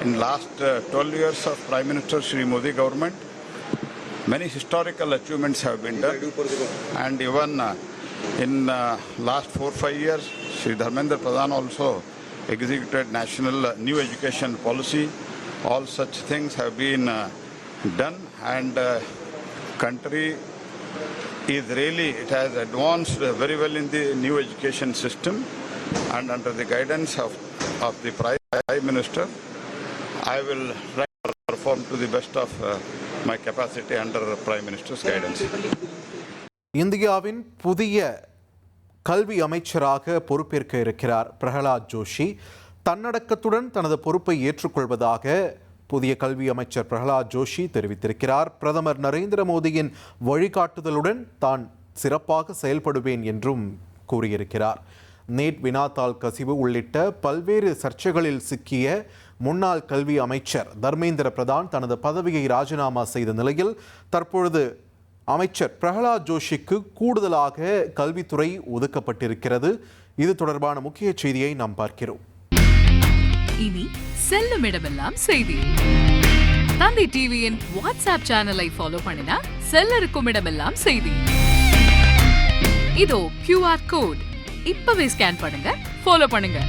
In last 12 years of Prime Minister Shri Modi government, many historical achievements have been done, and even in last 4-5 years, Shri Dharmendra Pradhan also executed national new education policy. All such things have been done, and country is really, it has advanced very well in the new education system, and under the guidance of the Prime Minister, I will try to perform to the best of my capacity under Prime Minister's guidance. இந்தியாவின் புதிய கல்வி அமைச்சராக பொறுப்பேற்க இருக்கிறார் பிரகலாத் ஜோஷி. தன்னடக்கத்துடன் தனது பொறுப்பை ஏற்றுக்கொள்வதாக புதிய கல்வி அமைச்சர் பிரகலாத் ஜோஷி தெரிவித்திருக்கிறார். பிரதமர் நரேந்திர மோடியின் வழிகாட்டுதலுடன் தான் சிறப்பாக செயல்படுவேன் என்றும் கூறியிருக்கிறார். நீட் வினாத்தாள் கசிவு உள்ளிட்ட பல்வேறு சர்ச்சைகளில் சிக்கிய முன்னாள் கல்வி அமைச்சர் தர்மேந்திர பிரதான் தனது பதவியை ராஜினாமா செய்த நிலையில் தற்பொழுது அமைச்சர் பிரகலாத் ஜோஷிக்கு கூடுதலாக கல்வித்துறை ஒதுக்கப்பட்டிருக்கிறது. இது தொடர்பான முக்கிய செய்தியை நாம் பார்க்கிறோம். இனி செல்லும் இடமெல்லாம் செய்தி. தந்தி டிவியின் வாட்ஸ்அப் சேனலை ஃபாலோ பண்ணினா செல்ல இருக்கும் இடமெல்லாம் செய்தி. இதோ QR கோட் இப்பவே ஸ்கேன் பண்ணுங்க, ஃபாலோ பண்ணுங்க.